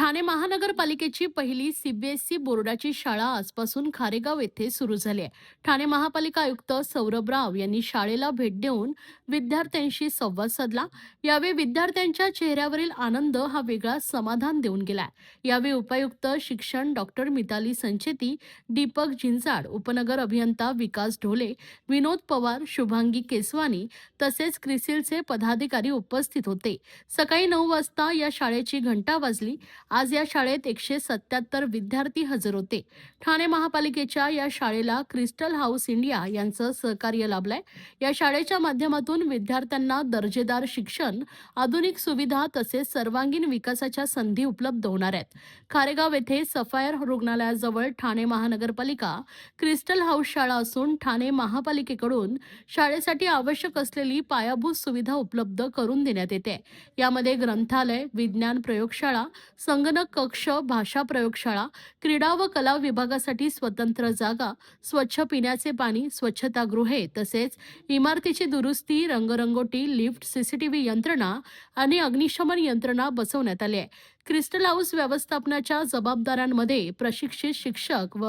ठाणे महानगरपालिकेची पहिली सीबीएसई बोर्डाची शाळा आजपासून खारेगाव येथे सुरू झाली आहे. ठाणे महापालिका आयुक्त सौरभ राव यांनी शाळेला भेट देऊन विद्यार्थ्यांशी संवाद साधला. यावेळी विद्यार्थ्यांच्या चेहऱ्यावरील आनंद हा वेगळा समाधान देऊन गेलाय. यावेळी उपायुक्त शिक्षण डॉक्टर मिताली संचेती, दीपक झिंजाड, उपनगर अभियंता विकास ढोले, विनोद पवार, शुभांगी केसवानी तसेच क्रिसिलचे पदाधिकारी उपस्थित होते. सकाळी 9 वाजता या शाळेची घंटा वाजली. आज या शाळेत 177 विद्यार्थी हजर होते. ठाणे महापालिकेच्या या शाळेला क्रिस्टल हाऊस इंडिया यांचं सहकार्य लाभलंय. या शाळेच्या माध्यमातून विद्यार्थ्यांना दर्जेदार शिक्षण, आधुनिक सुविधा तसेच सर्वांगीण विकासाच्या संधी उपलब्ध होणार आहेत. खारेगाव येथे सफायर रुग्णालयाजवळ ठाणे महानगरपालिका क्रिस्टल हाऊस शाळा असून ठाणे महापालिकेकडून शाळेसाठी आवश्यक असलेली पायाभूत सुविधा उपलब्ध करून देण्यात येते. यामध्ये ग्रंथालय, विज्ञान प्रयोगशाळा, संगणक कक्ष, भाषा प्रयोगशाळा, क्रीडा व कला विभागासाठी स्वतंत्र जागा, स्वच्छ पिण्याचे पाणी, स्वच्छतागृहे तसेच इमारतीची दुरुस्ती, रंगरंगोटी, लिफ्ट, सीसीटीव्ही यंत्रणा आणि अग्निशमन यंत्रणा बसवण्यात आली आहे. क्रिस्टल हाऊस व्यवस्थापनाच्या जबाबदाऱ्यांमध्ये प्रशिक्षित शिक्षक व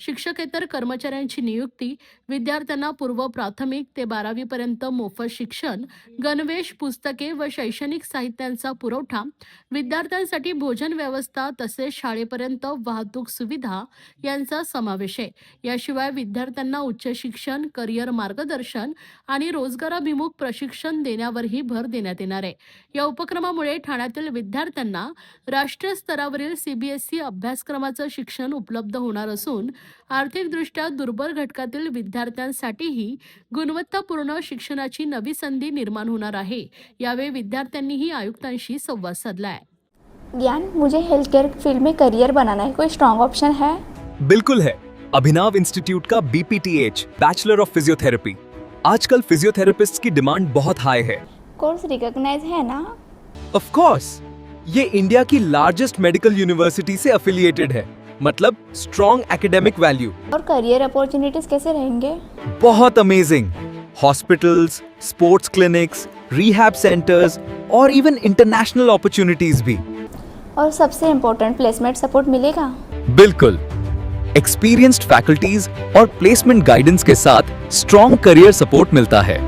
शिक्षकेतर कर्मचाऱ्यांची नियुक्ती, विद्यार्थ्यांना पूर्व प्राथमिक ते 12वी पर्यंत मोफत शिक्षण, गणवेश, पुस्तके व शैक्षणिक साहित्यांचा पुरवठा, विद्यार्थ्यांसाठी भोजन व्यवस्था तसेच शाळेपर्यंत वाहतूक सुविधा यांचा समावेश आहे. याशिवाय विद्यार्थ्यांना उच्च शिक्षण, करिअर मार्गदर्शन आणि रोजगाराभिमुख प्रशिक्षण देण्यावरही भर देण्यात येणार आहे. या उपक्रमामुळे ठाण्यातील विद्यार्थ्यांना राष्ट्रीय स्तरावरील सीबीएसई अभ्यासक्रमाचं शिक्षण उपलब्ध होणार असून आर्थिकदृष्ट्या दुर्बल घटकातील विद्यार्थ्यांसाठीही गुणवत्तापूर्ण शिक्षणाची नवी संधी निर्माण होणार आहे. यावेळी विद्यार्थ्यांनीही आयुक्तांशी संवाद साधलाय. ज्ञान, मुझे हेल्थ केयर फील्ड में करियर बनाना है, कोई स्ट्रॉन्ग ऑप्शन है? बिल्कुल है। अभिनव इंस्टीट्यूट का BPTH बैचलर ऑफ फिजियोथेरेपी। आजकल फिजियोथेरेपिस्ट्स की डिमांड बहुत हाई है। कोर्स रिकॉग्नाइज है ना? ऑफ कोर्स, ये इंडिया की लार्जेस्ट मेडिकल यूनिवर्सिटी से एफिलिएटेड है, मतलब स्ट्रॉन्ग एकेडमिक वैल्यू। और करियर अपॉर्चुनिटीज कैसे रहेंगे? बहुत amazing. Hospitals, sports clinics, rehab centres और इवन इंटरनेशनल अपॉर्चुनिटीज भी। और सबसे इम्पोर्टेंट, प्लेसमेंट सपोर्ट मिलेगा? बिल्कुल। एक्सपीरियंस्ड फैकल्टीज और प्लेसमेंट गाइडेंस के साथ स्ट्रॉन्ग करियर सपोर्ट मिलता है।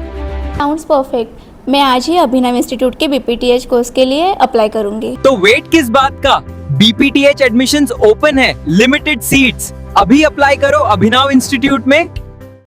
Sounds perfect. मैं आज ही अभिनव इंस्टीट्यूट के BPTH कोर्स के लिए अप्लाई करूंगी। तो वेट किस बात का? BPTH एडमिशंस ओपन है, लिमिटेड सीट्स। अभी अप्लाई करो अभिनव इंस्टीट्यूट में।